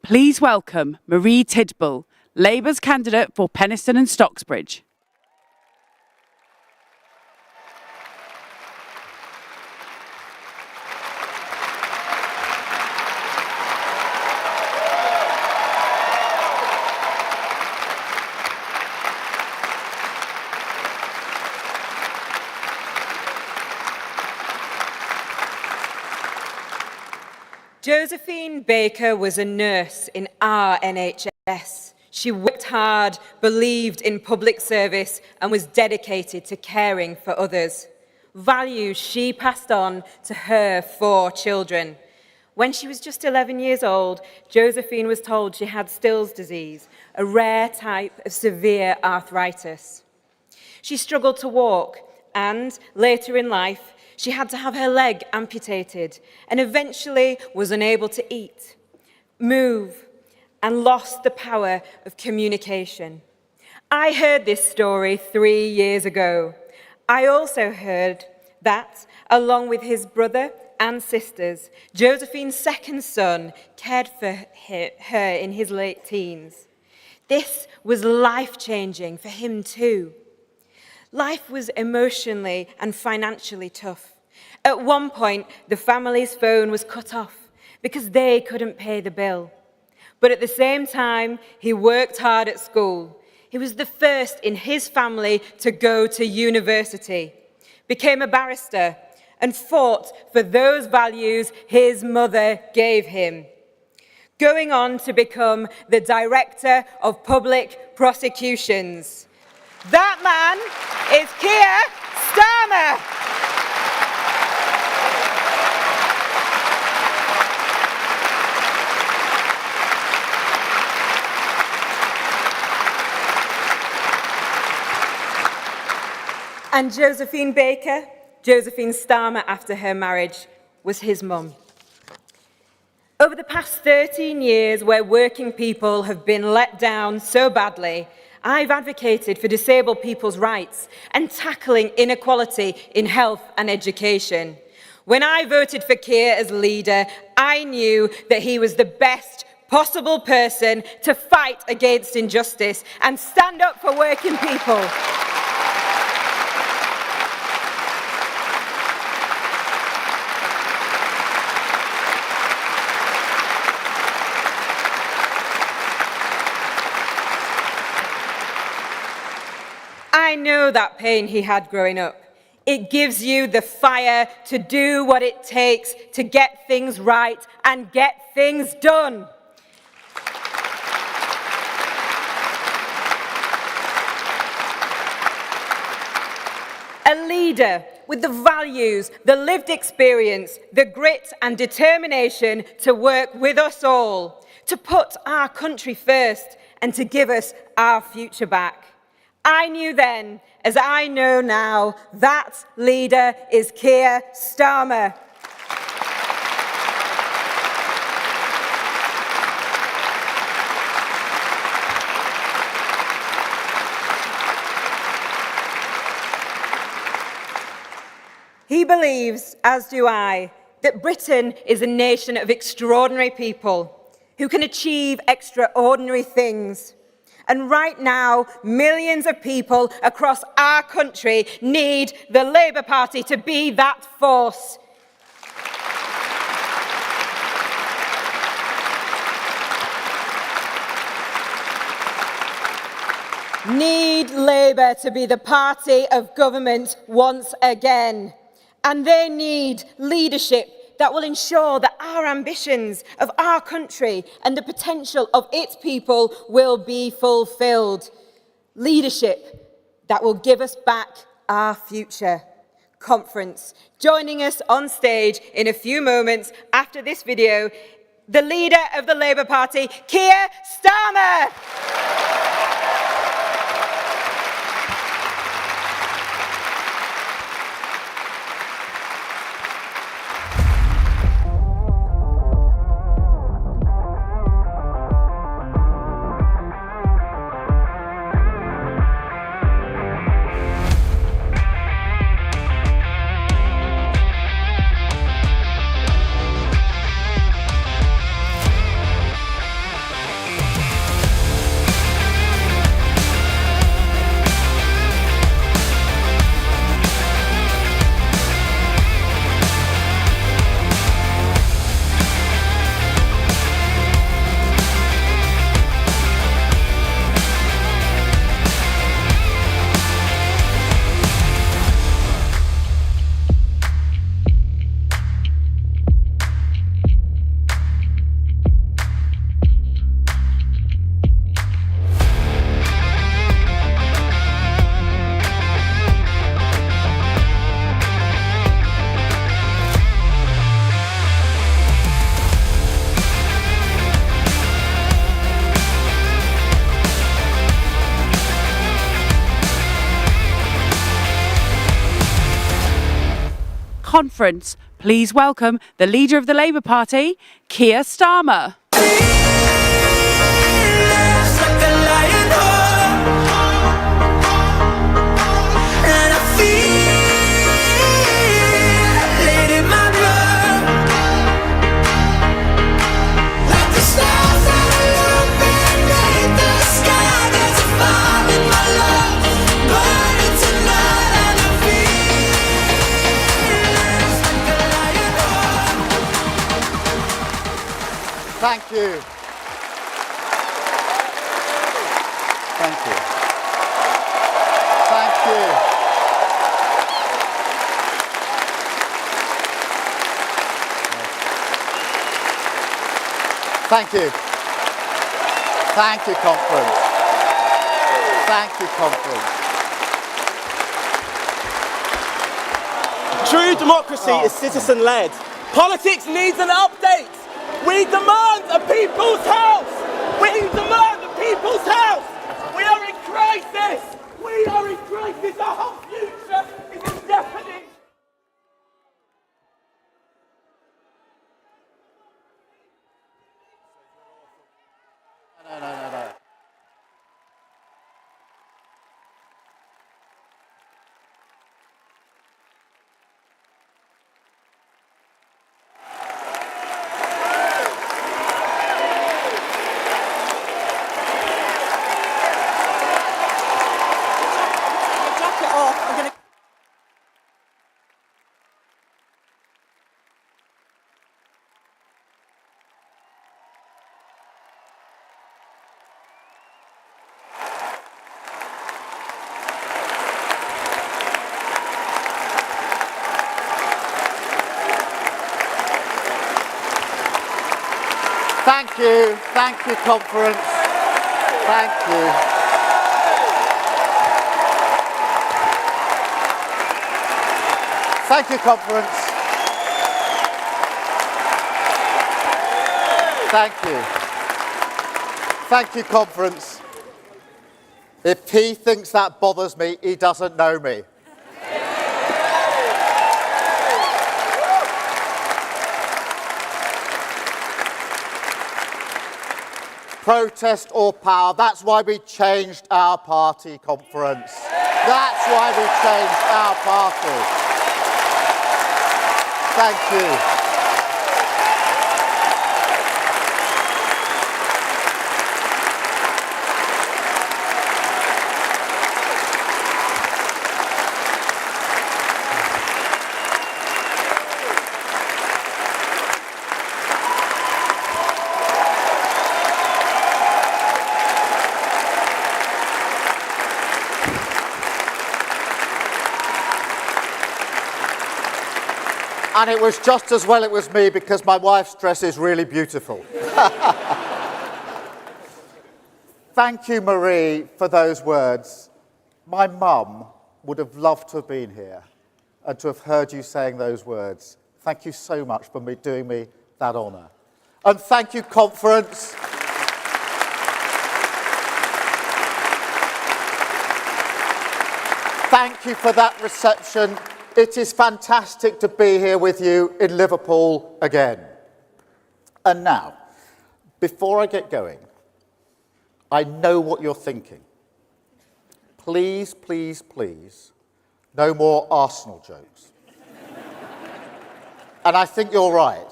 Please welcome Marie Tidball, Labour's candidate for Penistone and Stocksbridge. Josephine Baker was a nurse in our NHS. She worked hard, believed in public service, and was dedicated to caring for others. Values she passed on to her 4 children. When she was just 11 years old, Josephine was told she had Still's disease, a rare type of severe arthritis. She struggled to walk, and later in life, she had to have her leg amputated and eventually was unable to eat, move, and lost the power of communication. I heard this story 3 years ago. I also heard that, along with his brother and sisters, Josephine's second son cared for her in his late teens. This was life-changing for him too. Life was emotionally and financially tough. At one point, the family's phone was cut off because they couldn't pay the bill. But at the same time, he worked hard at school. He was the first in his family to go to university, became a barrister, and fought for those values his mother gave him, going on to become the Director of Public Prosecutions. That man is Keir Starmer. And Josephine Baker, Josephine Starmer after her marriage, was his mum. Over the past 13 years, where working people have been let down so badly, I've advocated for disabled people's rights and tackling inequality in health and education. When I voted for Keir as leader, I knew that he was the best possible person to fight against injustice and stand up for working people. I know that pain he had growing up. It gives you the fire to do what it takes to get things right and get things done. A leader with the values, the lived experience, the grit and determination to work with us all, to put our country first and to give us our future back. I knew then, as I know now, that leader is Keir Starmer. He believes, as do I, that Britain is a nation of extraordinary people who can achieve extraordinary things. And right now, millions of people across our country need the Labour Party to be that force. Need Labour to be the party of government once again. And they need leadership that will ensure that our ambitions of our country and the potential of its people will be fulfilled. Leadership that will give us back our future. Conference. Joining us on stage in a few moments after this video, the leader of the Labour Party, Keir Starmer. conference, please welcome the leader of the Labour Party, Keir Starmer. Thank you. Thank you. Thank you. Thank you. Thank you, conference. Thank you, conference. True democracy is citizen-led. Politics needs an update. We demand a people's house! We demand a people's house! We are in crisis! We are in crisis! Our whole future is in jeopardy! No. Thank you, conference. Thank you. Thank you, conference. Thank you. Thank you, conference. If he thinks that bothers me, he doesn't know me. Protest or power. That's why we changed our party, conference. That's why we changed our party. Thank you. And it was just as well it was me because my wife's dress is really beautiful. Thank you, Marie, for those words. My mum would have loved to have been here and to have heard you saying those words. Thank you so much for doing me that honour. And thank you, conference. Thank you for that reception. It is fantastic to be here with you in Liverpool again. And now, before I get going, I know what you're thinking. Please, please, please, no more Arsenal jokes. And I think you're right.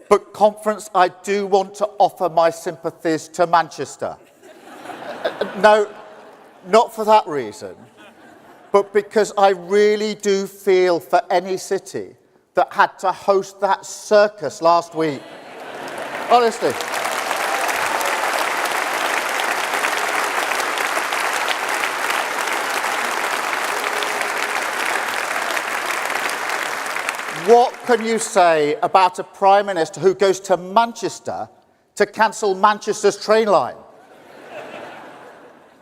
But conference, I do want to offer my sympathies to Manchester. No, not for that reason. But because I really do feel for any city that had to host that circus last week. Honestly. What can you say about a Prime Minister who goes to Manchester to cancel Manchester's train line?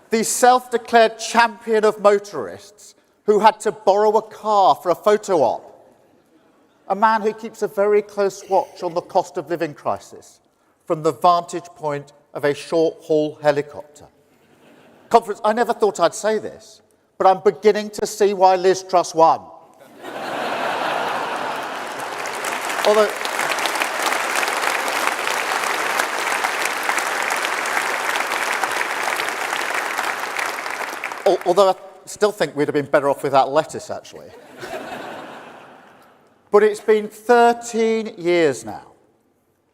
The self-declared champion of motorists who had to borrow a car for a photo op. A man who keeps a very close watch on the cost of living crisis from the vantage point of a short-haul helicopter. Conference, I never thought I'd say this, but I'm beginning to see why Liz Truss won. although, although I still think we'd have been better off without lettuce, actually. But it's been 13 years now.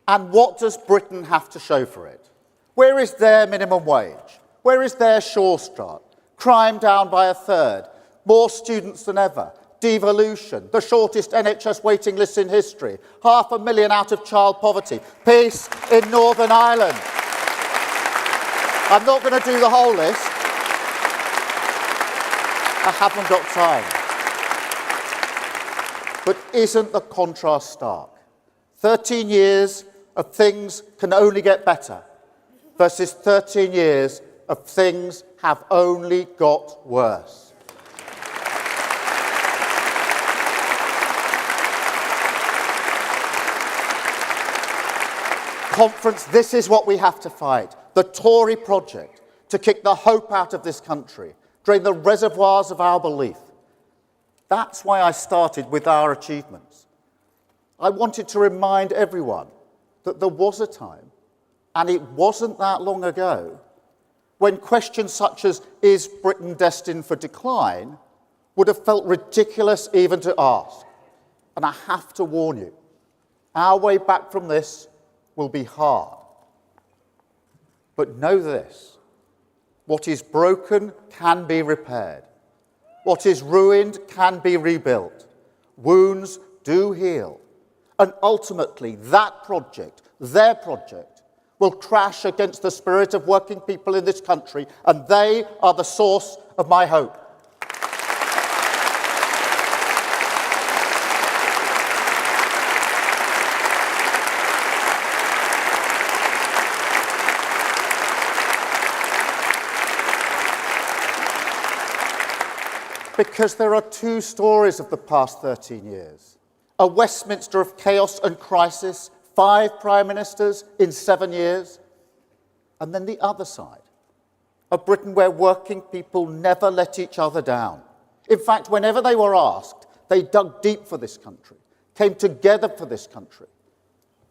And what does Britain have to show for it? Where is their minimum wage? Where is their Sure Start? Crime down by a third, more students than ever, devolution, the shortest NHS waiting lists in history, 500,000 out of child poverty, peace in Northern Ireland. I'm not going to do the whole list. I haven't got time. But isn't the contrast stark? 13 years of things can only get better versus 13 years of things have only got worse. Conference, this is what we have to fight. The Tory project to kick the hope out of this country, drain the reservoirs of our belief. That's why I started with our achievements. I wanted to remind everyone that there was a time, and it wasn't that long ago, when questions such as, is Britain destined for decline, would have felt ridiculous even to ask. And I have to warn you, our way back from this will be hard. But know this, what is broken can be repaired. What is ruined can be rebuilt. Wounds do heal. And ultimately, that project, their project, will crash against the spirit of working people in this country, and they are the source of my hope. Because there are two stories of the past 13 years. A Westminster of chaos and crisis, 5 prime ministers in 7 years. And then the other side, a Britain where working people never let each other down. In fact, whenever they were asked, they dug deep for this country, came together for this country.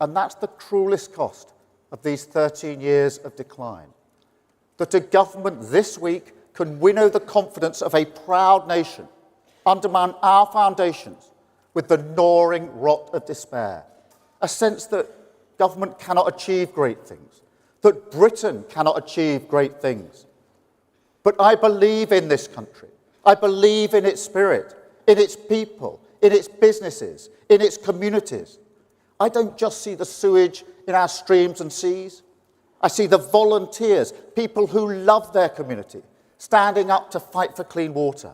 And that's the cruelest cost of these 13 years of decline. That a government this week can winnow the confidence of a proud nation, undermine our foundations with the gnawing rot of despair. A sense that government cannot achieve great things, that Britain cannot achieve great things. But I believe in this country. I believe in its spirit, in its people, in its businesses, in its communities. I don't just see the sewage in our streams and seas. I see the volunteers, people who love their community, standing up to fight for clean water.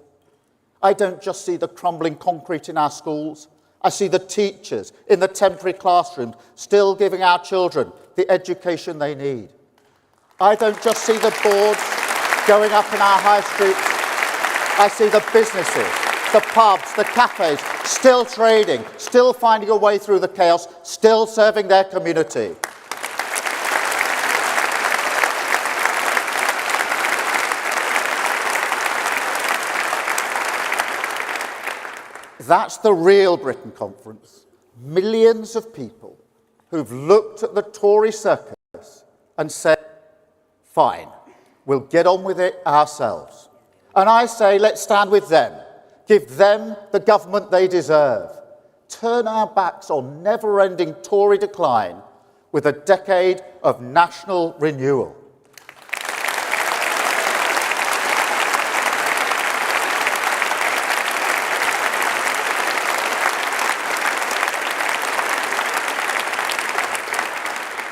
I don't just see the crumbling concrete in our schools. I see the teachers in the temporary classrooms still giving our children the education they need. I don't just see the boards going up in our high streets. I see the businesses, the pubs, the cafes still trading, still finding a way through the chaos, still serving their community. That's the real Britain conference. Millions of people who've looked at the Tory circus and said, fine, we'll get on with it ourselves. And I say, let's stand with them. Give them the government they deserve. Turn our backs on never-ending Tory decline with a decade of national renewal.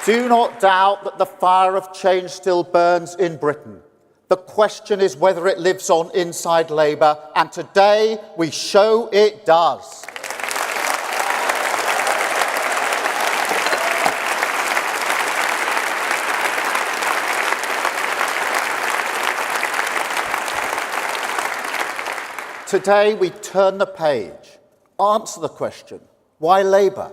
Do not doubt that the fire of change still burns in Britain. The question is whether it lives on inside Labour, and today we show it does. Today we turn the page, answer the question, why Labour?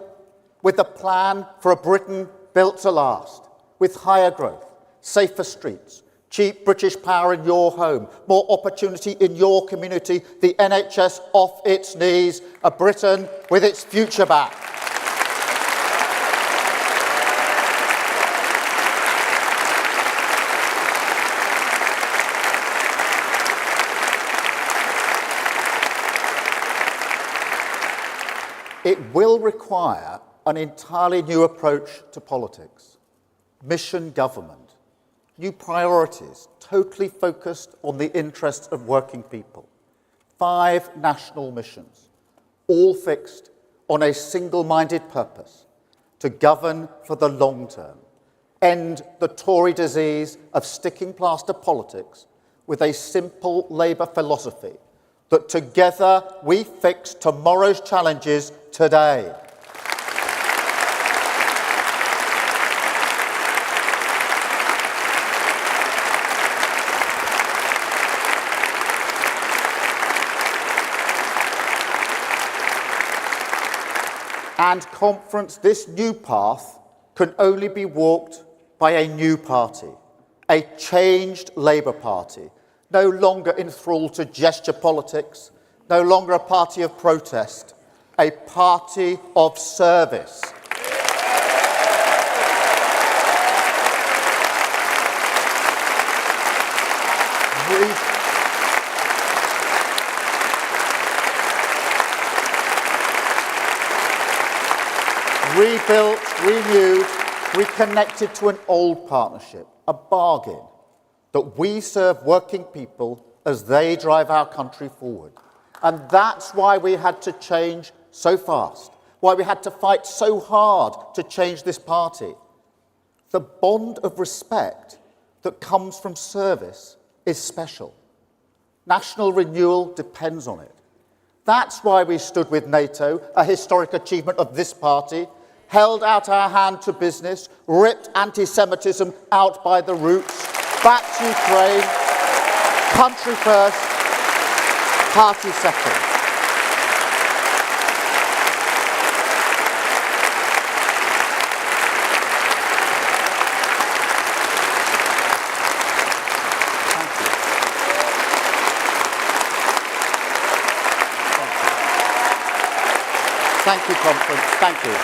With a plan for a Britain built to last, with higher growth, safer streets, cheap British power in your home, more opportunity in your community, the NHS off its knees, a Britain with its future back. It will require an entirely new approach to politics, mission government, new priorities, totally focused on the interests of working people. 5 national missions, all fixed on a single-minded purpose, to govern for the long term, end the Tory disease of sticking plaster politics with a simple Labour philosophy that together we fix tomorrow's challenges today. And conference, this new path can only be walked by a new party, a changed Labour Party, no longer enthralled to gesture politics, no longer a party of protest, a party of service. Rebuilt, renewed, reconnected to an old partnership, a bargain, that we serve working people as they drive our country forward. And that's why we had to change so fast, why we had to fight so hard to change this party. The bond of respect that comes from service is special. National renewal depends on it. That's why we stood with NATO, a historic achievement of this party, held out our hand to business, ripped anti-Semitism out by the roots, backed Ukraine, country first, party second. Thank you, conference. Thank you.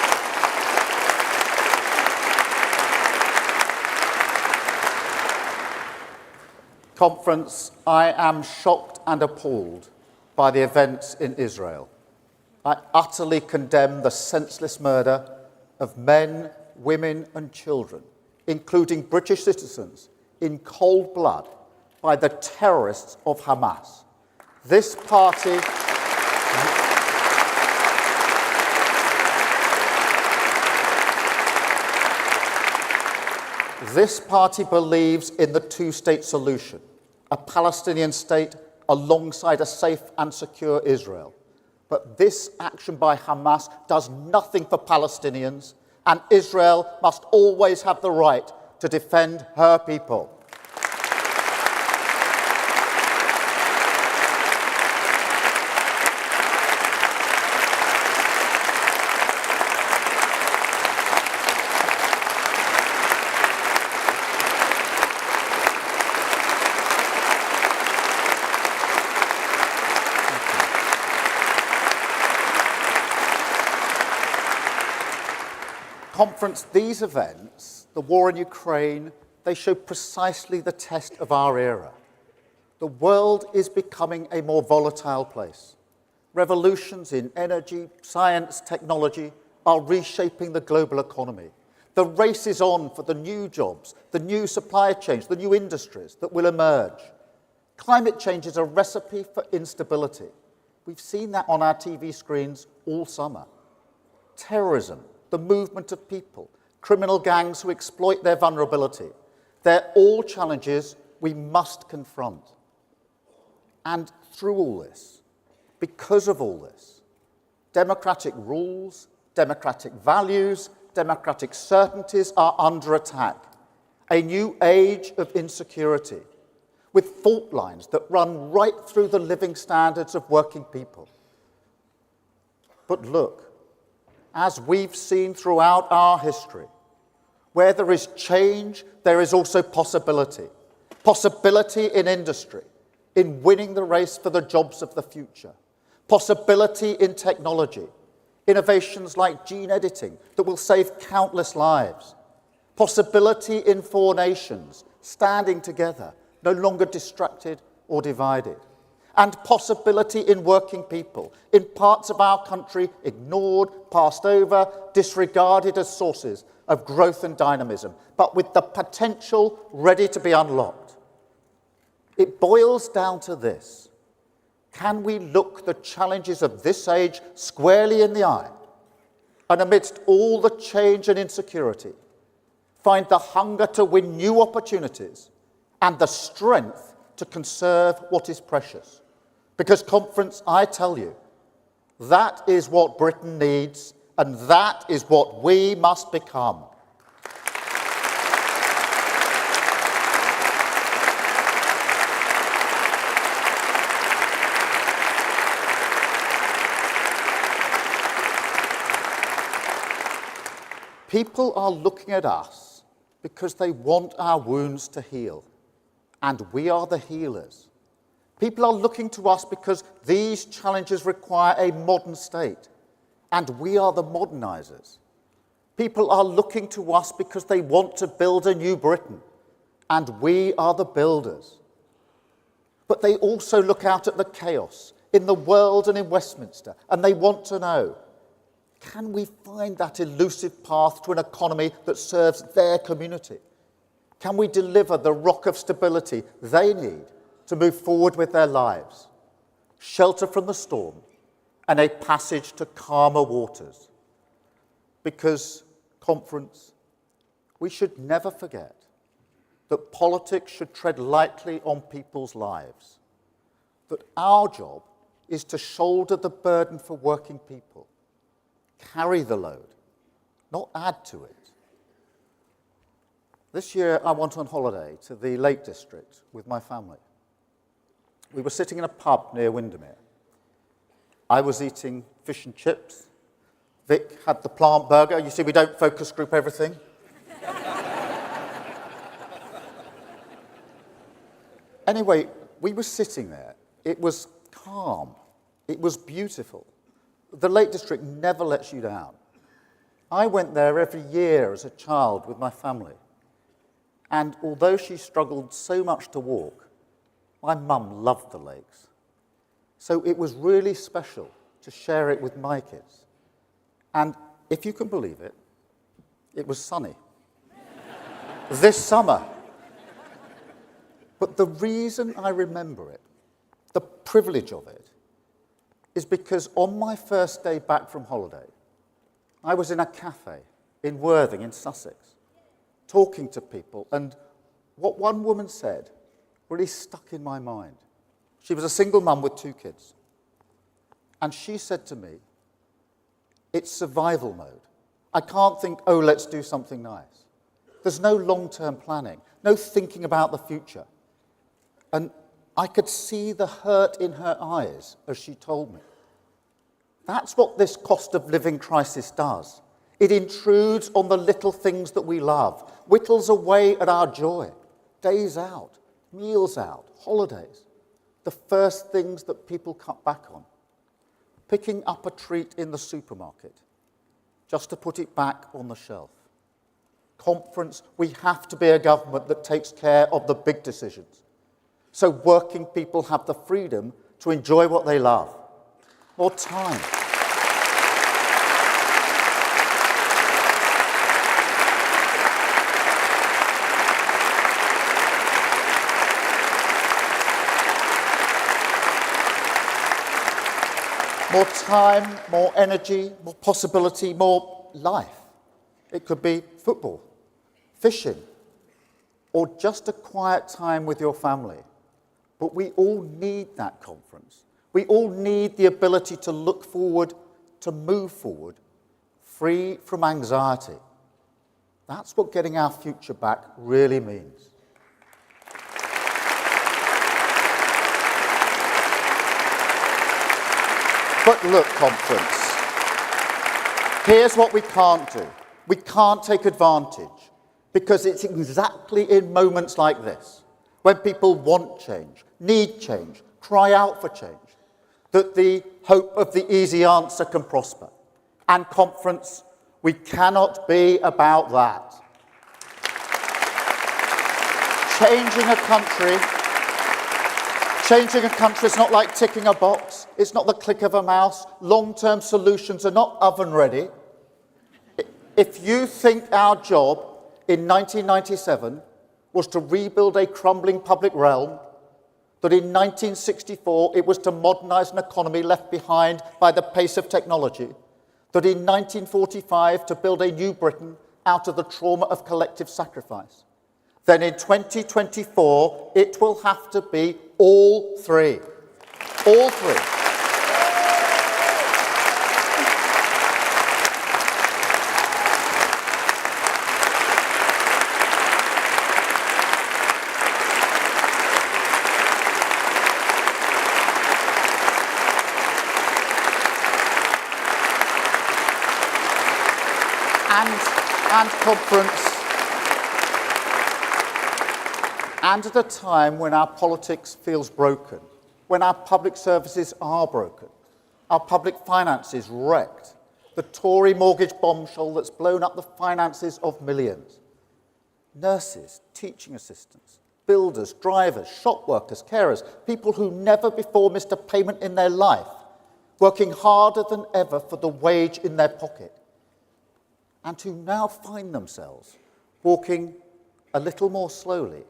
Conference, I am shocked and appalled by the events in Israel. I utterly condemn the senseless murder of men, women and children, including British citizens, in cold blood by the terrorists of Hamas. This party believes in the two-state solution, a Palestinian state alongside a safe and secure Israel. But this action by Hamas does nothing for Palestinians, and Israel must always have the right to defend her people. Conference, these events, the war in Ukraine, they show precisely the test of our era. The world is becoming a more volatile place. Revolutions in energy, science, technology are reshaping the global economy. The race is on for the new jobs, the new supply chains, the new industries that will emerge. Climate change is a recipe for instability. We've seen that on our TV screens all summer. Terrorism, the movement of people, criminal gangs who exploit their vulnerability. They're all challenges we must confront. And through all this, because of all this, democratic rules, democratic values, democratic certainties are under attack. A new age of insecurity, with fault lines that run right through the living standards of working people. But look, as we've seen throughout our history, where there is change, there is also possibility. Possibility in industry, in winning the race for the jobs of the future. Possibility in technology, innovations like gene editing that will save countless lives. Possibility in 4 nations, standing together, no longer distracted or divided. and possibility in working people, in parts of our country ignored, passed over, disregarded as sources of growth and dynamism, but with the potential ready to be unlocked. It boils down to this. Can we look the challenges of this age squarely in the eye, and amidst all the change and insecurity, find the hunger to win new opportunities and the strength to conserve what is precious? Because, conference, I tell you, that is what Britain needs, and that is what we must become. People are looking at us because they want our wounds to heal, and we are the healers. People are looking to us because these challenges require a modern state, and we are the modernizers. People are looking to us because they want to build a new Britain, and we are the builders. But they also look out at the chaos in the world and in Westminster, and they want to know, can we find that elusive path to an economy that serves their community? Can we deliver the rock of stability they need to move forward with their lives, shelter from the storm, and a passage to calmer waters? Because, conference, we should never forget that politics should tread lightly on people's lives, that our job is to shoulder the burden for working people, carry the load, not add to it. This year I went on holiday to the Lake District with my family. We were sitting in a pub near Windermere. I was eating fish and chips. Vic had the plant burger. You see, we don't focus group everything. Anyway, we were sitting there. It was calm. It was beautiful. The Lake District never lets you down. I went there every year as a child with my family. And although she struggled so much to walk, my mum loved the lakes. So it was really special to share it with my kids. And if you can believe it, it was sunny. This summer. But the reason I remember it, the privilege of it, is because on my first day back from holiday, I was in a cafe in Worthing in Sussex, talking to people, and what one woman said really stuck in my mind. She was a single mum with 2 kids. And she said to me, it's survival mode. I can't think, oh, let's do something nice. There's no long-term planning, no thinking about the future. And I could see the hurt in her eyes as she told me. That's what this cost of living crisis does. It intrudes on the little things that we love, whittles away at our joy, days out, meals out, holidays, the first things that people cut back on. Picking up a treat in the supermarket, just to put it back on the shelf. Conference, we have to be a government that takes care of the big decisions, so working people have the freedom to enjoy what they love. More time. More time, more energy, more possibility, more life. It could be football, fishing, or just a quiet time with your family. But we all need that conference. We all need the ability to look forward, to move forward, free from anxiety. That's what getting our future back really means. But look, conference, here's what we can't do. We can't take advantage, because it's exactly in moments like this, when people want change, need change, cry out for change, that the hope of the easy answer can prosper. And conference, we cannot be about that. Changing a country is not like ticking a box. It's not the click of a mouse. Long-term solutions are not oven-ready. If you think our job in 1997 was to rebuild a crumbling public realm, that in 1964 it was to modernise an economy left behind by the pace of technology, that in 1945 to build a new Britain out of the trauma of collective sacrifice, then in 2024 it will have to be all three. All three. And conference, and at a time when our politics feels broken, when our public services are broken, our public finances wrecked, the Tory mortgage bombshell that's blown up the finances of millions. Nurses, teaching assistants, builders, drivers, shop workers, carers, people who never before missed a payment in their life, working harder than ever for the wage in their pocket, and who now find themselves walking a little more slowly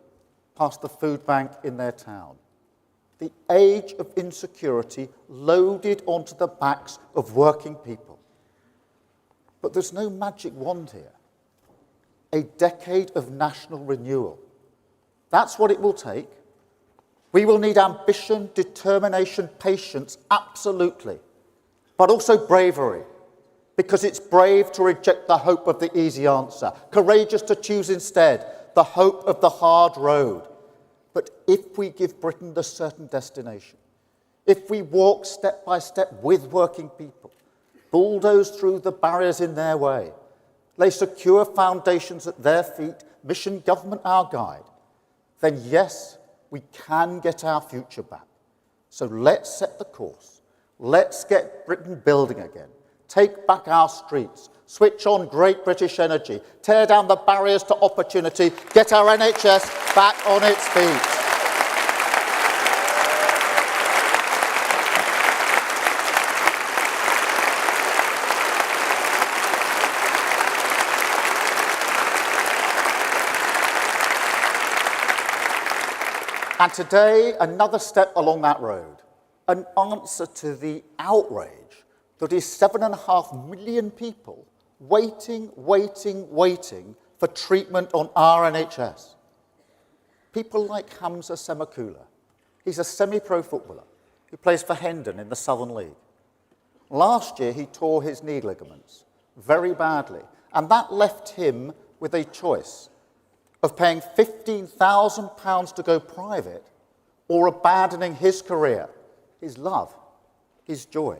past the food bank in their town. The age of insecurity loaded onto the backs of working people. But there's no magic wand here. A decade of national renewal. That's what it will take. We will need ambition, determination, patience, absolutely, but also bravery. Because it's brave to reject the hope of the easy answer, courageous to choose instead the hope of the hard road. But if we give Britain the certain destination, if we walk step by step with working people, bulldoze through the barriers in their way, lay secure foundations at their feet, mission government our guide, then yes, we can get our future back. So let's set the course. Let's get Britain building again. Take back our streets, switch on great British energy, tear down the barriers to opportunity, get our NHS back on its feet. And today, another step along that road, an answer to the outrage that is 7.5 million people waiting for treatment on our NHS. People like Hamza Semakula. He's a semi-pro footballer who plays for Hendon in the Southern League. Last year, he tore his knee ligaments very badly, and that left him with a choice of paying £15,000 to go private or abandoning his career, his love, his joy.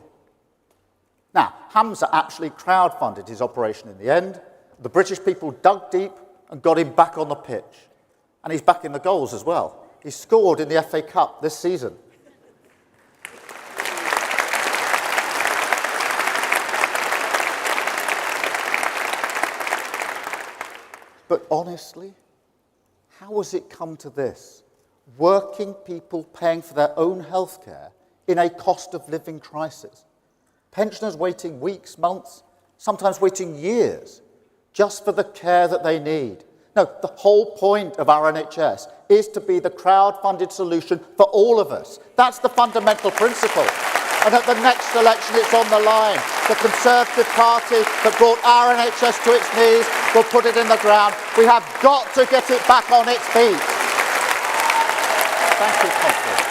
Now, Hamza actually crowdfunded his operation in the end. The British people dug deep and got him back on the pitch. And he's back in the goals as well. He scored in the FA Cup this season. But honestly, how has it come to this? Working people paying for their own healthcare in a cost of living crisis. Pensioners waiting weeks, months, sometimes waiting years, just for the care that they need. No, the whole point of our NHS is to be the crowd-funded solution for all of us. That's the fundamental principle. And at the next election, it's on the line. The Conservative Party that brought our NHS to its knees will put it in the ground. We have got to get it back on its feet. Thank you, Conference.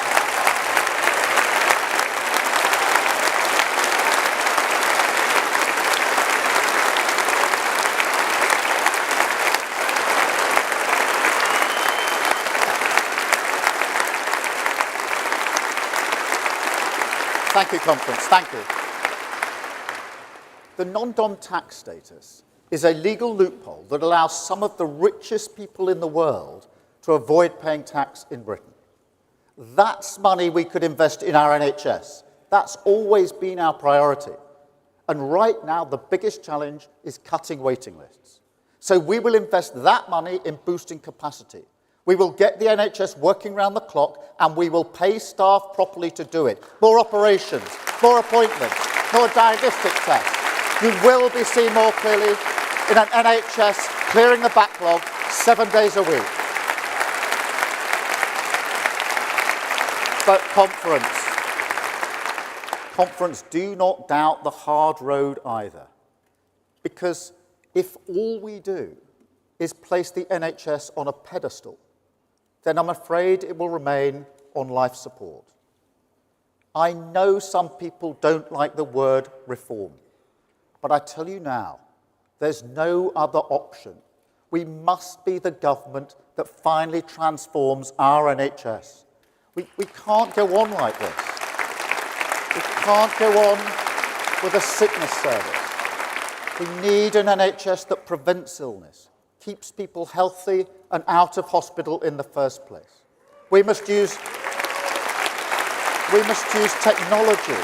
Thank you, Conference. Thank you. The non-dom tax status is a legal loophole that allows some of the richest people in the world to avoid paying tax in Britain. That's money we could invest in our NHS. That's always been our priority. And right now, the biggest challenge is cutting waiting lists. So we will invest that money in boosting capacity. We will get the NHS working round the clock, and we will pay staff properly to do it. More operations, more appointments, more diagnostic tests. You will be seen more clearly in an NHS clearing the backlog 7 days a week. But conference, do not doubt the hard road either. Because if all we do is place the NHS on a pedestal, then I'm afraid it will remain on life support. I know some people don't like the word reform, but I tell you now, there's no other option. We must be the government that finally transforms our NHS. We can't go on like this. We can't go on with a sickness service. We need an NHS that prevents illness, keeps people healthy and out of hospital in the first place. We must use technology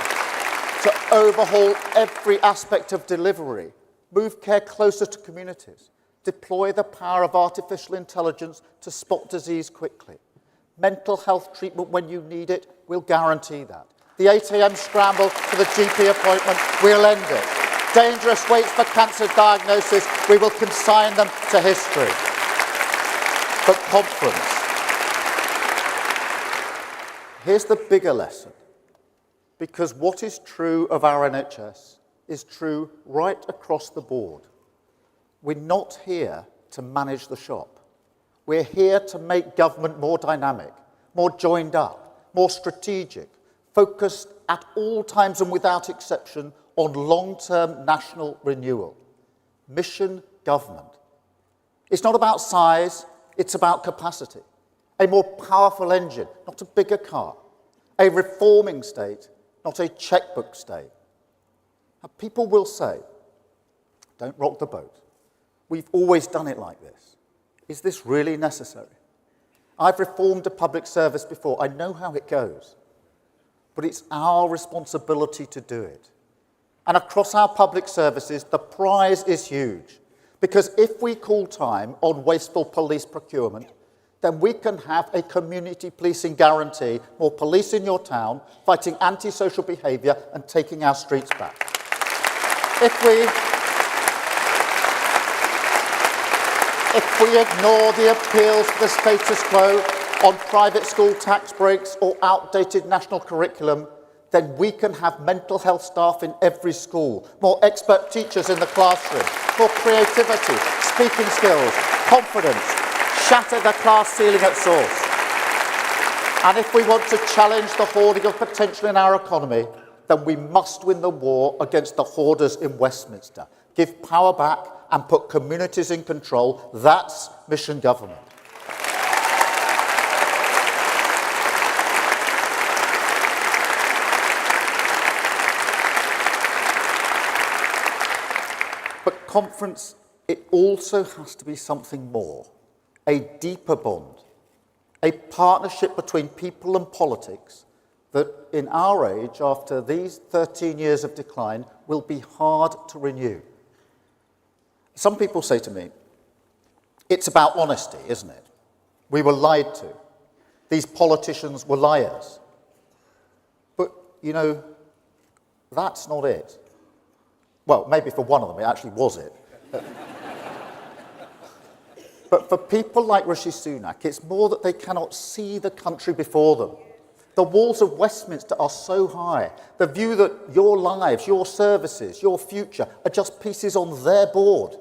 to overhaul every aspect of delivery, move care closer to communities, deploy the power of artificial intelligence to spot disease quickly. Mental health treatment when you need it, we'll guarantee that. The 8 a.m. scramble for the GP appointment, we'll end it. Dangerous waits for cancer diagnosis, we will consign them to history. But conference, here's the bigger lesson. Because what is true of our NHS is true right across the board. We're not here to manage the shop. We're here to make government more dynamic, more joined up, more strategic, focused at all times and without exception on long-term national renewal. Mission government. It's not about size, it's about capacity. A more powerful engine, not a bigger car. A reforming state, not a checkbook state. Now, people will say, don't rock the boat. We've always done it like this. Is this really necessary? I've reformed a public service before. I know how it goes. But it's our responsibility to do it. And across our public services, the prize is huge. Because if we call time on wasteful police procurement, then we can have a community policing guarantee, more police in your town, fighting antisocial behaviour and taking our streets back. If we ignore the appeals for the status quo on private school tax breaks or outdated national curriculum, then we can have mental health staff in every school, more expert teachers in the classroom, more creativity, speaking skills, confidence, shatter the class ceiling at source. And if we want to challenge the hoarding of potential in our economy, then we must win the war against the hoarders in Westminster. Give power back and put communities in control. That's mission government. But conference, it also has to be something more, a deeper bond, a partnership between people and politics that in our age, after these 13 years of decline, will be hard to renew. Some people say to me, it's about honesty, isn't it? We were lied to. These politicians were liars. But, you know, that's not it. Well, maybe for one of them, it actually was it. But for people like Rishi Sunak, it's more that they cannot see the country before them. The walls of Westminster are so high. The view that your lives, your services, your future are just pieces on their board.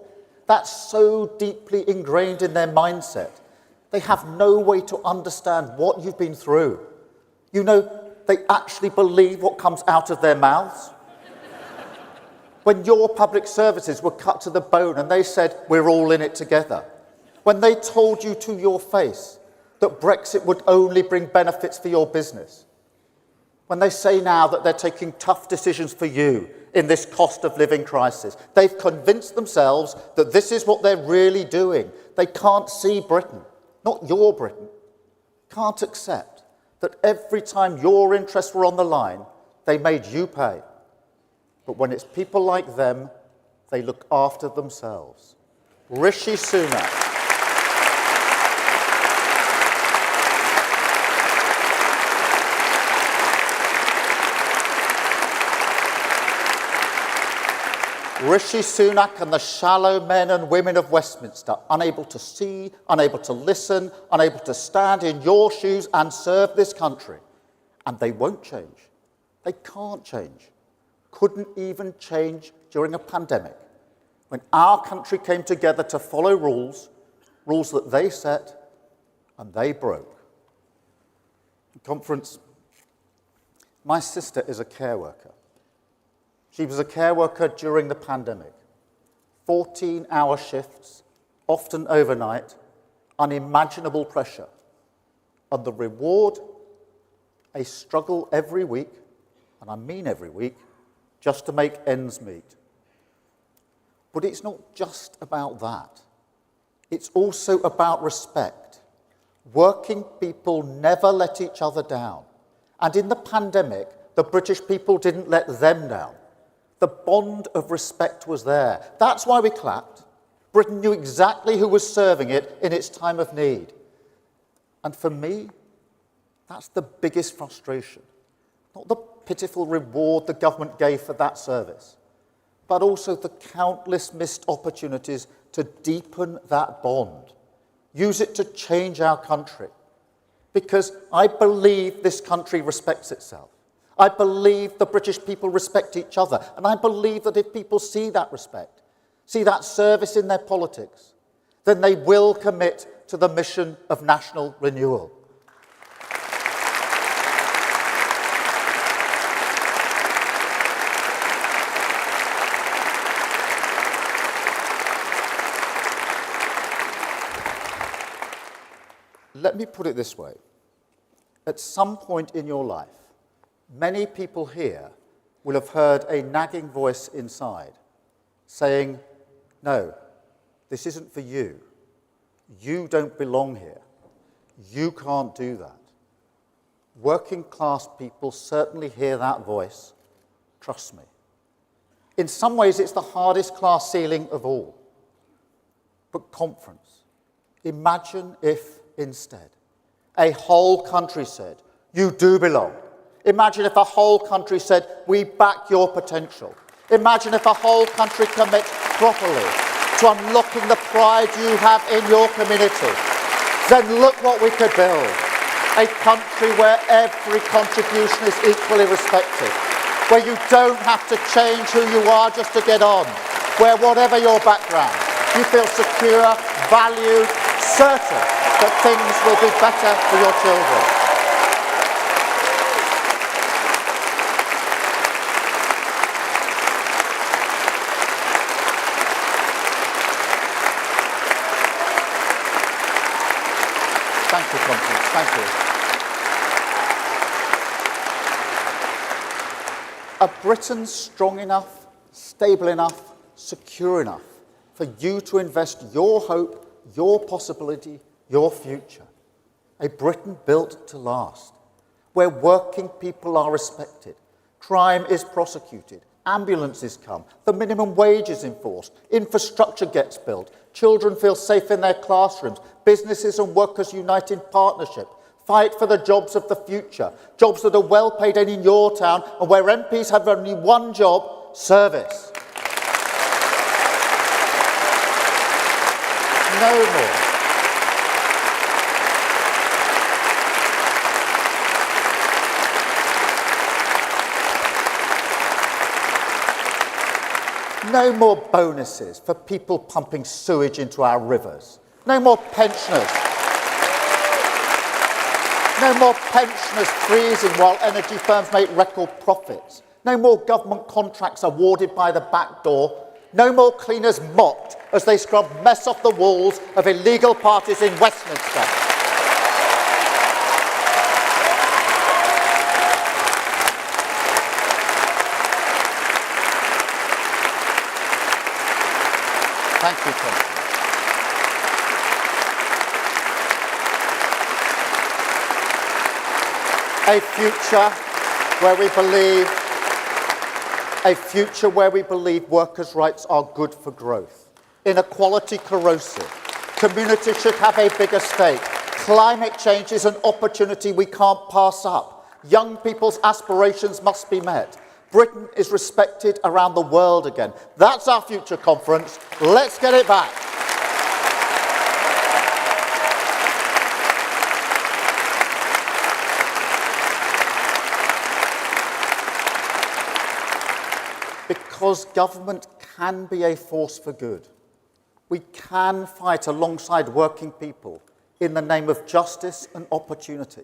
That's so deeply ingrained in their mindset. They have no way to understand what you've been through. You know, they actually believe what comes out of their mouths. When your public services were cut to the bone and they said, we're all in it together. When they told you to your face that Brexit would only bring benefits for your business. When they say now that they're taking tough decisions for you in this cost of living crisis. They've convinced themselves that this is what they're really doing. They can't see Britain, not your Britain. Can't accept that every time your interests were on the line, they made you pay. But when it's people like them, they look after themselves. Rishi Sunak. Rishi Sunak and the shallow men and women of Westminster, unable to see, unable to listen, unable to stand in your shoes and serve this country. And they won't change. They can't change. Couldn't even change during a pandemic, when our country came together to follow rules that they set and they broke. Conference, my sister is a care worker. She was a care worker during the pandemic. 14-hour shifts, often overnight, unimaginable pressure. And the reward, a struggle every week, and I mean every week, just to make ends meet. But it's not just about that. It's also about respect. Working people never let each other down. And in the pandemic, the British people didn't let them down. The bond of respect was there. That's why we clapped. Britain knew exactly who was serving it in its time of need. And for me, that's the biggest frustration. Not the pitiful reward the government gave for that service, but also the countless missed opportunities to deepen that bond. Use it to change our country. Because I believe this country respects itself. I believe the British people respect each other. And I believe that if people see that respect, see that service in their politics, then they will commit to the mission of national renewal. Let me put it this way. At some point in your life, many people here will have heard a nagging voice inside saying, no, this isn't for you. You don't belong here. You can't do that. Working class people certainly hear that voice. Trust me. In some ways, it's the hardest class ceiling of all. But conference, imagine if instead a whole country said, you do belong. Imagine if a whole country said, we back your potential. Imagine if a whole country commits properly to unlocking the pride you have in your community. Then look what we could build. A country where every contribution is equally respected. Where you don't have to change who you are just to get on. Where whatever your background, you feel secure, valued, certain that things will be better for your children. Thank you, Conference. Thank you. A Britain strong enough, stable enough, secure enough for you to invest your hope, your possibility, your future. A Britain built to last, where working people are respected, crime is prosecuted, ambulances come, the minimum wage is enforced, infrastructure gets built, children feel safe in their classrooms, businesses and workers unite in partnership, fight for the jobs of the future, jobs that are well paid and in your town, and where MPs have only one job, service. No more. No more bonuses for people pumping sewage into our rivers. No more pensioners. No more pensioners freezing while energy firms make record profits. No more government contracts awarded by the back door. No more cleaners mocked as they scrub mess off the walls of illegal parties in Westminster. Thank you, Tom. A future where we believe workers' rights are good for growth. Inequality corrosive. Communities should have a bigger stake. Climate change is an opportunity we can't pass up. Young people's aspirations must be met. Britain is respected around the world again. That's our future conference. Let's get it back. Because government can be a force for good. We can fight alongside working people in the name of justice and opportunity.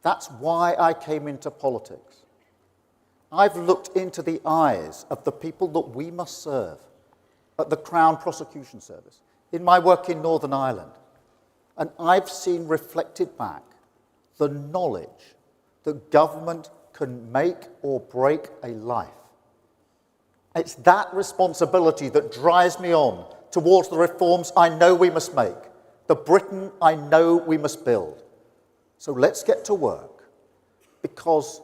That's why I came into politics. I've looked into the eyes of the people that we must serve at the Crown Prosecution Service in my work in Northern Ireland, and I've seen reflected back the knowledge that government can make or break a life. It's that responsibility that drives me on towards the reforms I know we must make, the Britain I know we must build. So let's get to work, because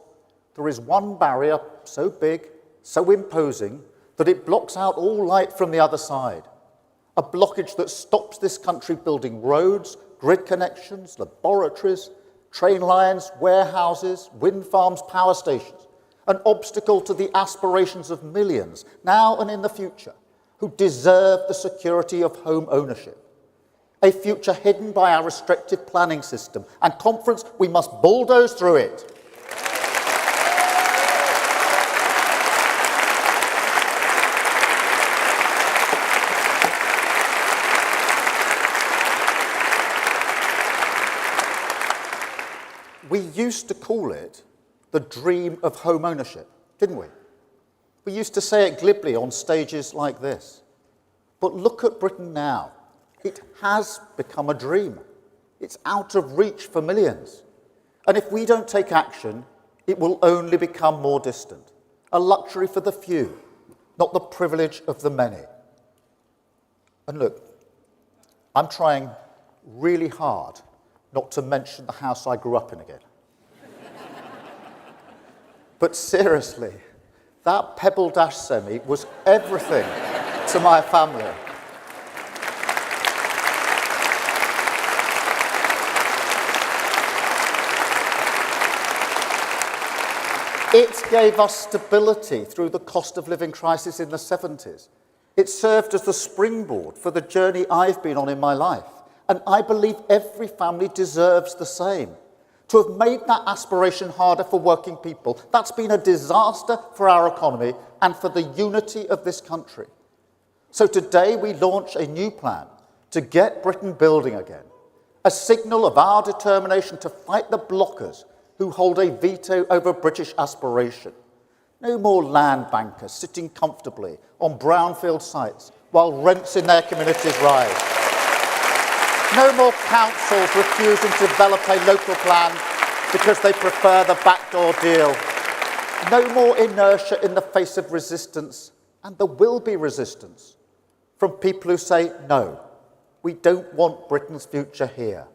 there is one barrier so big, so imposing, that it blocks out all light from the other side. A blockage that stops this country building roads, grid connections, laboratories, train lines, warehouses, wind farms, power stations. An obstacle to the aspirations of millions, now and in the future, who deserve the security of home ownership. A future hidden by our restrictive planning system. And conference, we must bulldoze through it. We used to call it the dream of home ownership, didn't we? We used to say it glibly on stages like this. But look at Britain now. It has become a dream. It's out of reach for millions. And if we don't take action, it will only become more distant. A luxury for the few, not the privilege of the many. And look, I'm trying really hard not to mention the house I grew up in again. But seriously, that Pebble Dash semi was everything to my family. It gave us stability through the cost of living crisis in the 70s. It served as the springboard for the journey I've been on in my life. And I believe every family deserves the same. To have made that aspiration harder for working people, that's been a disaster for our economy and for the unity of this country. So today we launch a new plan to get Britain building again, a signal of our determination to fight the blockers who hold a veto over British aspiration. No more land bankers sitting comfortably on brownfield sites while rents in their communities rise. No more councils refusing to develop a local plan because they prefer the backdoor deal. No more inertia in the face of resistance, and there will be resistance from people who say, no, we don't want Britain's future here.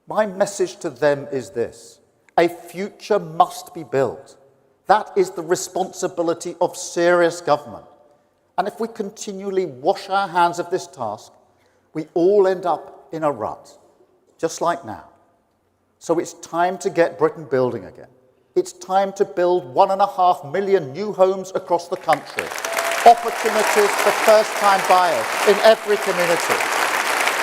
My message to them is this: a future must be built. That is the responsibility of serious government. And if we continually wash our hands of this task, we all end up in a rut, just like now. So it's time to get Britain building again. It's time to build 1.5 million new homes across the country. Opportunities for first-time buyers in every community.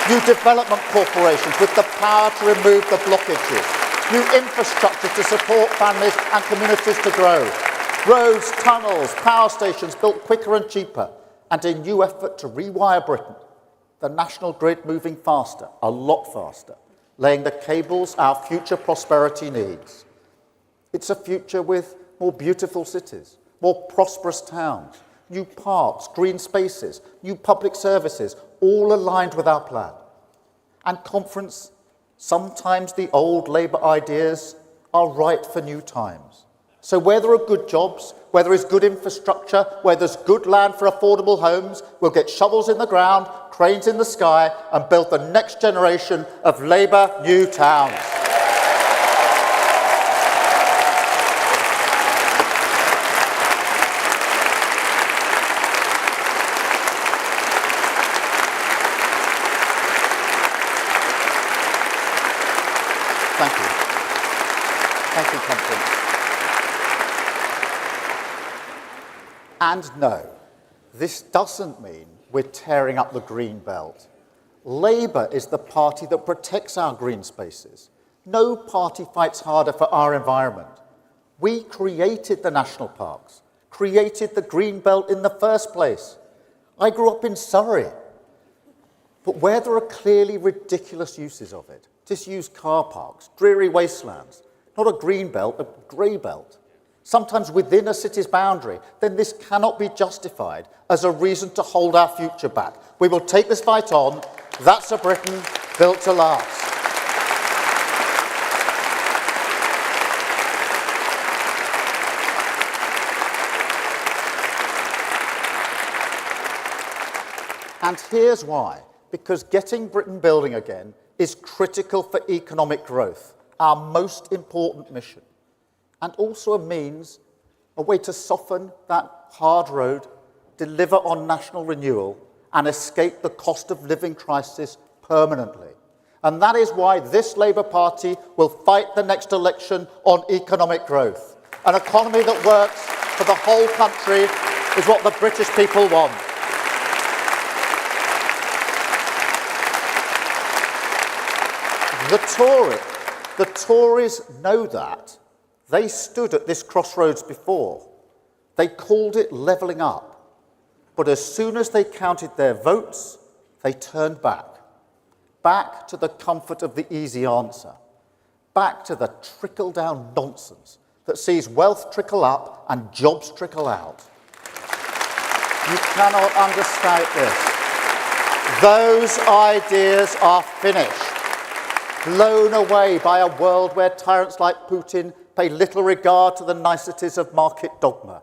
New development corporations with the power to remove the blockages. New infrastructure to support families and communities to grow. Roads, tunnels, power stations built quicker and cheaper. And a new effort to rewire Britain. The national grid moving faster, a lot faster, laying the cables our future prosperity needs. It's a future with more beautiful cities, more prosperous towns, new parks, green spaces, new public services, all aligned with our plan. And conference, sometimes the old Labour ideas are right for new times. So where there are good jobs, where there is good infrastructure, where there's good land for affordable homes, we'll get shovels in the ground, cranes in the sky, and build the next generation of Labour new towns. Thank you. Thank you, conference. And no, this doesn't mean we're tearing up the green belt. Labour is the party that protects our green spaces. No party fights harder for our environment. We created the national parks, created the green belt in the first place. I grew up in Surrey. But where there are clearly ridiculous uses of it, disused car parks, dreary wastelands, not a green belt, a grey belt, sometimes within a city's boundary, then this cannot be justified as a reason to hold our future back. We will take this fight on. That's a Britain built to last. And here's why. Because getting Britain building again is critical for economic growth, our most important mission, and also a means, a way to soften that hard road, deliver on national renewal, and escape the cost of living crisis permanently. And that is why this Labour Party will fight the next election on economic growth. An economy that works for the whole country is what the British people want. The Tories know that. They stood at this crossroads before. They called it levelling up. But as soon as they counted their votes, they turned back. Back to the comfort of the easy answer. Back to the trickle-down nonsense that sees wealth trickle up and jobs trickle out. You cannot understate this. Those ideas are finished. Blown away by a world where tyrants like Putin pay little regard to the niceties of market dogma,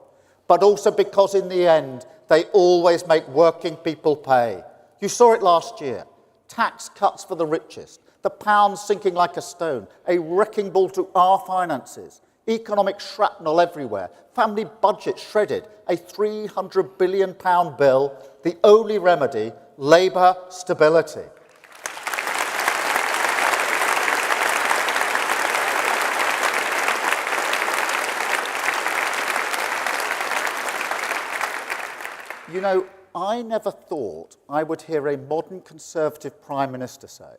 but also because in the end, they always make working people pay. You saw it last year. Tax cuts for the richest, the pound sinking like a stone, a wrecking ball to our finances, economic shrapnel everywhere, family budget shredded, a £300 billion bill, the only remedy, Labour stability. You know, I never thought I would hear a modern Conservative Prime Minister say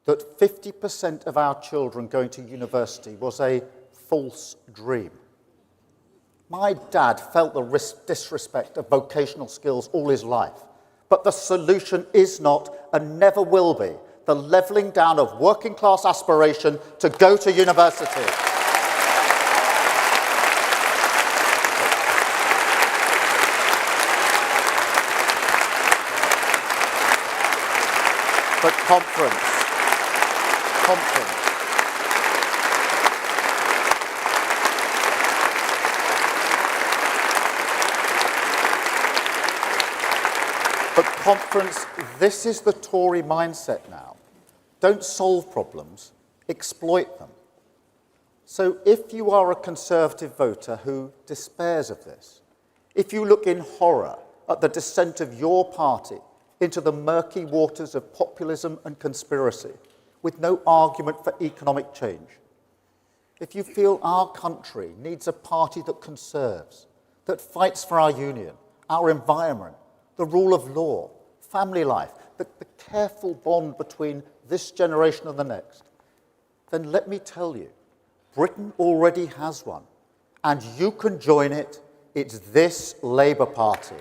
that 50% of our children going to university was a false dream. My dad felt the disrespect of vocational skills all his life, but the solution is not and never will be the levelling down of working class aspiration to go to university. But conference. But conference, this is the Tory mindset now. Don't solve problems, exploit them. So if you are a Conservative voter who despairs of this, if you look in horror at the descent of your party into the murky waters of populism and conspiracy, with no argument for economic change. If you feel our country needs a party that conserves, that fights for our union, our environment, the rule of law, family life, the careful bond between this generation and the next, then let me tell you, Britain already has one, and you can join it. It's this Labour Party.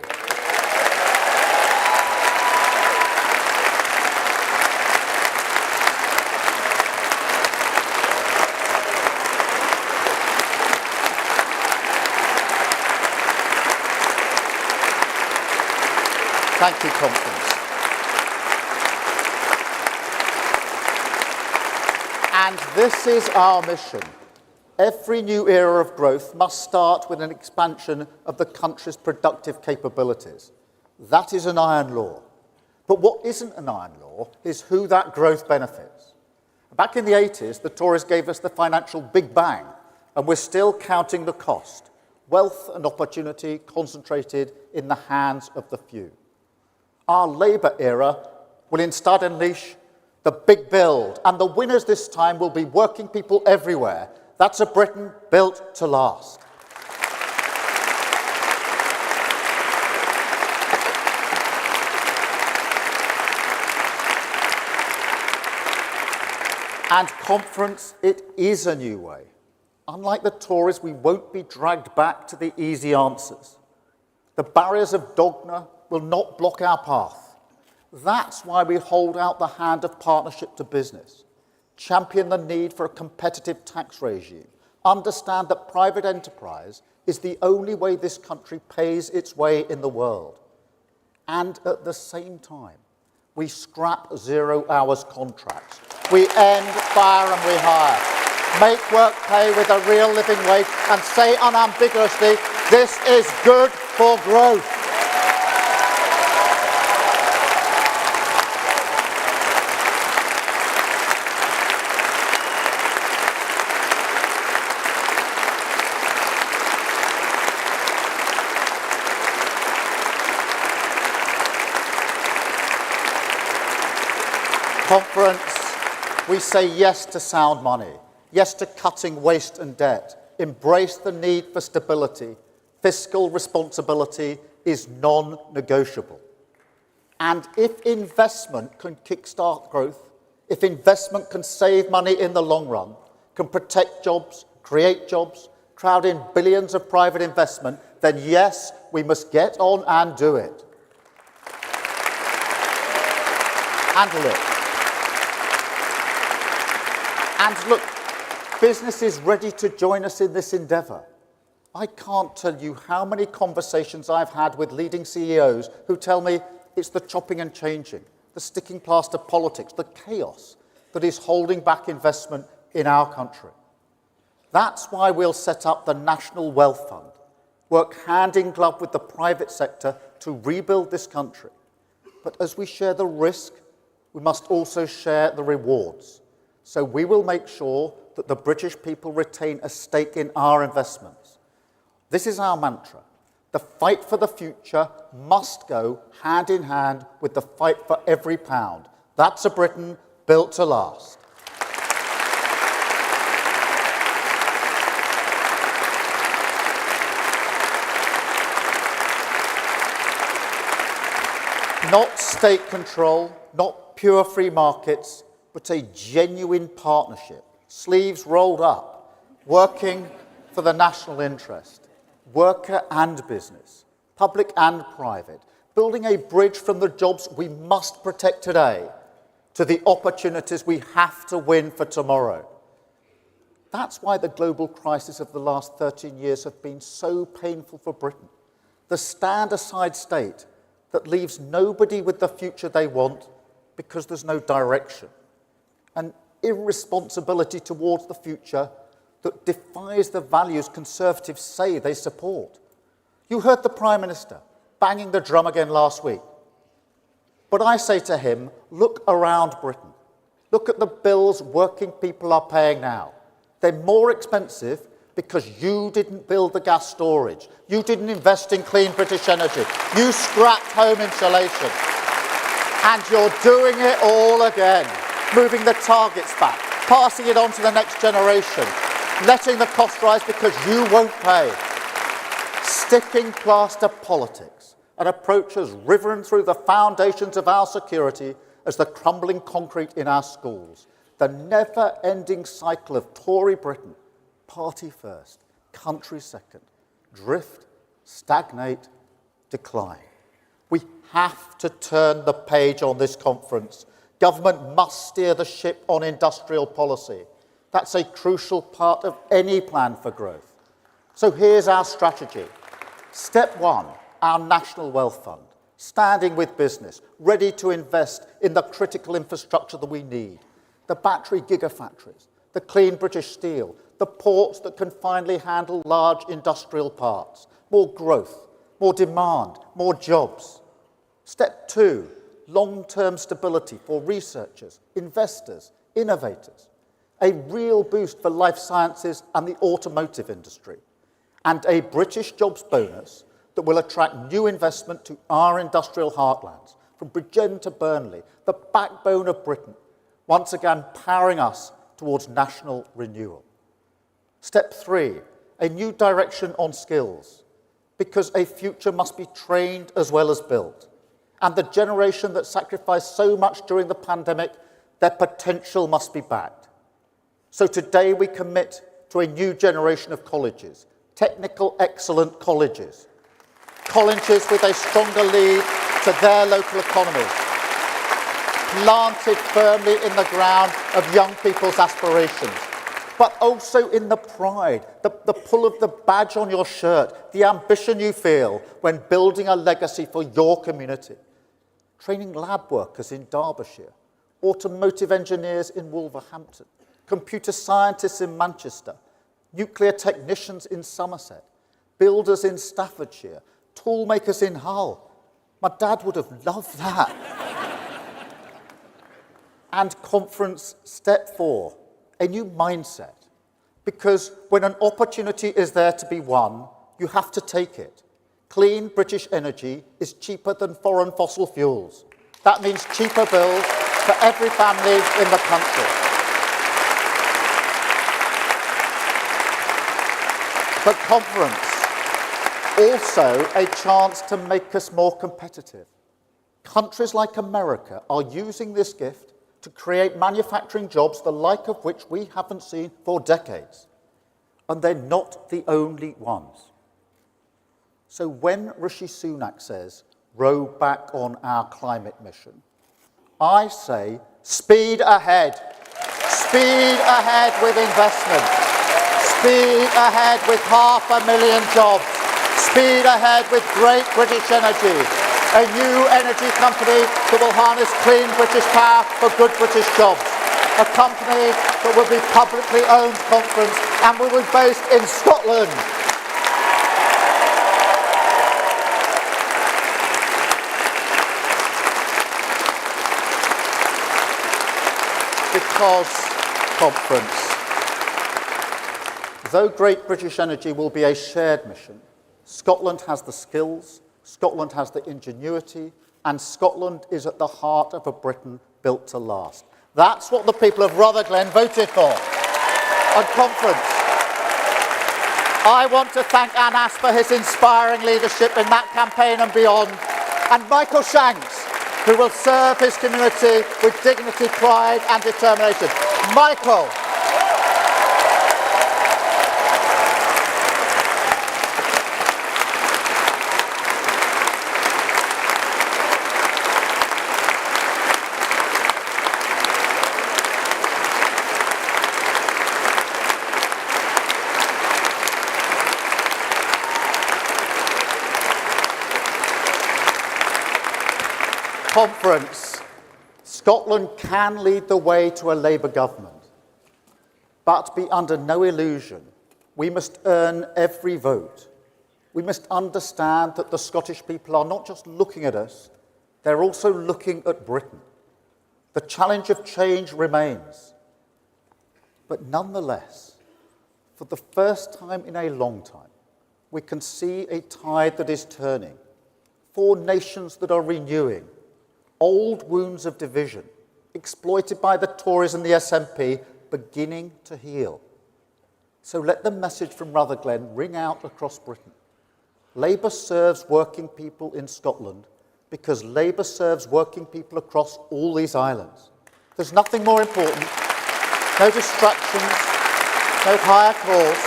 Thank you, Conference. And this is our mission. Every new era of growth must start with an expansion of the country's productive capabilities. That is an iron law. But what isn't an iron law is who that growth benefits. Back in the 80s, the Tories gave us the financial Big Bang, and we're still counting the cost. Wealth and opportunity concentrated in the hands of the few. Our Labour era will instead unleash the big build, and the winners this time will be working people everywhere. That's a Britain built to last. And conference, it is a new way. Unlike the Tories, we won't be dragged back to the easy answers. The barriers of dogma will not block our path. That's why we hold out the hand of partnership to business, champion the need for a competitive tax regime, understand that private enterprise is the only way this country pays its way in the world. And at the same time, we scrap 0 hours contracts. We end fire and we hire. Make work pay with a real living wage and say unambiguously, this is good for growth. Conference, we say yes to sound money, yes to cutting waste and debt, embrace the need for stability. Fiscal responsibility is non-negotiable. And if investment can kickstart growth, if investment can save money in the long run, can protect jobs, create jobs, crowd in billions of private investment, then yes, we must get on and do it. And look, business is ready to join us in this endeavour. I can't tell you how many conversations I've had with leading CEOs who tell me it's the chopping and changing, the sticking plaster politics, the chaos that is holding back investment in our country. That's why we'll set up the National Wealth Fund, work hand in glove with the private sector to rebuild this country. But as we share the risk, we must also share the rewards. So we will make sure that the British people retain a stake in our investments. This is our mantra. The fight for the future must go hand in hand with the fight for every pound. That's a Britain built to last. Not state control, not pure free markets, but a genuine partnership, sleeves rolled up, working for the national interest, worker and business, public and private, building a bridge from the jobs we must protect today to the opportunities we have to win for tomorrow. That's why the global crisis of the last 13 years have been so painful for Britain. The stand-aside state that leaves nobody with the future they want because there's no direction. An irresponsibility towards the future that defies the values Conservatives say they support. You heard the Prime Minister banging the drum again last week. But I say to him, look around Britain. Look at the bills working people are paying now. They're more expensive because you didn't build the gas storage. You didn't invest in clean British energy. You scrapped home insulation. And you're doing it all again. Moving the targets back, passing it on to the next generation, letting the cost rise because you won't pay. Sticking plaster politics, an approach as riven through the foundations of our security as the crumbling concrete in our schools. The never-ending cycle of Tory Britain, party first, country second, drift, stagnate, decline. We have to turn the page on this conference. Government must steer the ship on industrial policy. That's a crucial part of any plan for growth. So here's our strategy. Step one, our National Wealth Fund, standing with business, ready to invest in the critical infrastructure that we need. The battery gigafactories, the clean British steel, the ports that can finally handle large industrial parks. More growth, more demand, more jobs. Step two, long-term stability for researchers, investors, innovators, a real boost for life sciences and the automotive industry, and a British jobs bonus that will attract new investment to our industrial heartlands, from Bridgend to Burnley, the backbone of Britain, once again powering us towards national renewal. Step three, a new direction on skills, because a future must be trained as well as built. And the generation that sacrificed so much during the pandemic, their potential must be backed. So today we commit to a new generation of colleges, technical excellent colleges, colleges with a stronger lead to their local economies, planted firmly in the ground of young people's aspirations, but also in the pride, the pull of the badge on your shirt, the ambition you feel when building a legacy for your community. Training lab workers in Derbyshire, automotive engineers in Wolverhampton, computer scientists in Manchester, nuclear technicians in Somerset, builders in Staffordshire, tool makers in Hull. My dad would have loved that. And conference step 4, a new mindset. Because when an opportunity is there to be won, you have to take it. Clean British energy is cheaper than foreign fossil fuels. That means cheaper bills for every family in the country. But conference, also a chance to make us more competitive. Countries like America are using this gift to create manufacturing jobs the like of which we haven't seen for decades. And they're not the only ones. So when Rishi Sunak says, row back on our climate mission, I say, speed ahead. Speed ahead with investment. Speed ahead with 500,000 jobs. Speed ahead with great British energy. A new energy company that will harness clean British power for good British jobs. A company that will be publicly owned, conference, and we will be based in Scotland. Because, conference, though Great British Energy will be a shared mission, Scotland has the skills, Scotland has the ingenuity, and Scotland is at the heart of a Britain built to last. That's what the people of Rutherglen voted for. On conference, I want to thank Anas for his inspiring leadership in that campaign and beyond, and Michael Shanks, who will serve his community with dignity, pride and determination. Michael. Conference, Scotland can lead the way to a Labour government, but be under no illusion. We must earn every vote. We must understand that the Scottish people are not just looking at us, they're also looking at Britain. The challenge of change remains. But nonetheless, for the first time in a long time, we can see a tide that is turning. 4 nations that are renewing. Old wounds of division, exploited by the Tories and the SNP, beginning to heal. So let the message from Rutherglen ring out across Britain. Labour serves working people in Scotland because Labour serves working people across all these islands. There's nothing more important, no distractions, no higher cause.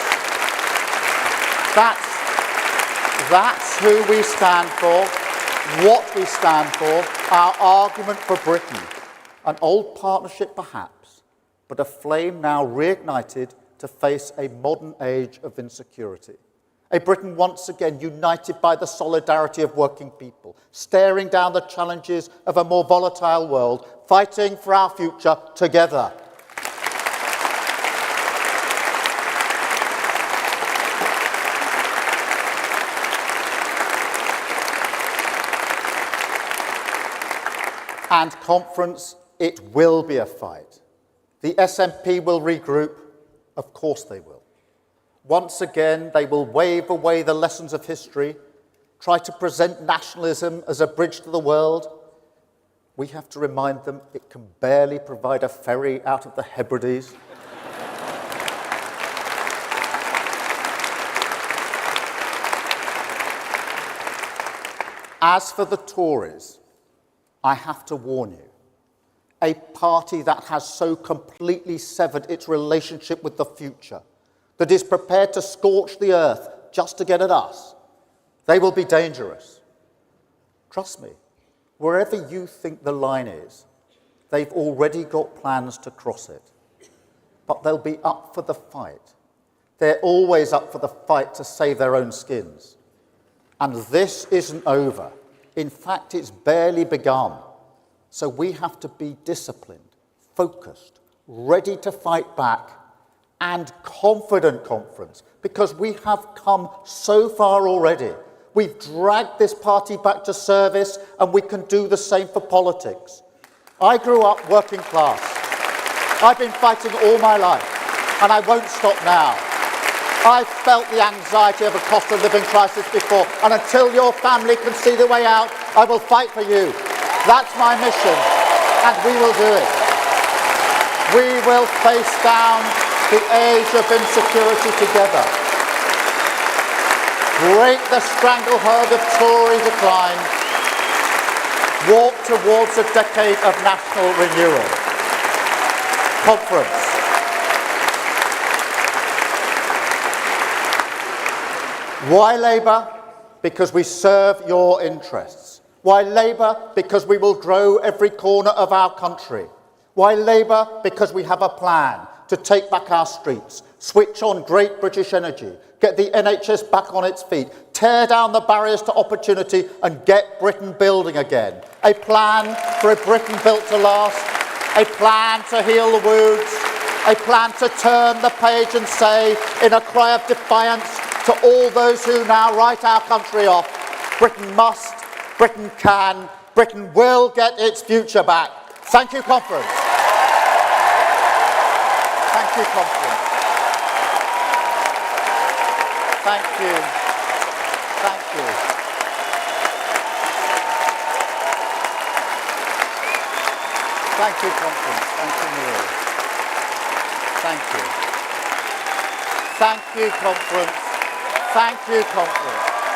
That's who we stand for. What we stand for, our argument for Britain. An old partnership perhaps, but a flame now reignited to face a modern age of insecurity. A Britain once again united by the solidarity of working people, staring down the challenges of a more volatile world, fighting for our future together. And conference, it will be a fight. The SNP will regroup. Of course they will. Once again, they will wave away the lessons of history, try to present nationalism as a bridge to the world. We have to remind them it can barely provide a ferry out of the Hebrides. As for the Tories, I have to warn you, a party that has so completely severed its relationship with the future, that is prepared to scorch the earth just to get at us, they will be dangerous. Trust me, wherever you think the line is, they've already got plans to cross it. But they'll be up for the fight. They're always up for the fight to save their own skins. And this isn't over. In fact, it's barely begun. So we have to be disciplined, focused, ready to fight back, and confident, conference, because we have come so far already. We've dragged this party back to service, and we can do the same for politics. I grew up working class. I've been fighting all my life, and I won't stop now. I've felt the anxiety of a cost of living crisis before, and until your family can see the way out, I will fight for you. That's my mission, and we will do it. We will face down the age of insecurity together. Break the stranglehold of Tory decline. Walk towards a decade of national renewal. Conference. Why Labour? Because we serve your interests. Why Labour? Because we will grow every corner of our country. Why Labour? Because we have a plan to take back our streets, switch on great British energy, get the NHS back on its feet, tear down the barriers to opportunity and get Britain building again. A plan for a Britain built to last, a plan to heal the wounds, a plan to turn the page and say, in a cry of defiance to all those who now write our country off, Britain must, Britain can, Britain will get its future back. Thank you, conference. Thank you, conference. Thank you. Thank you. Thank you, conference. Thank you, Neil. Thank you. Thank you, conference. Thank you, conference.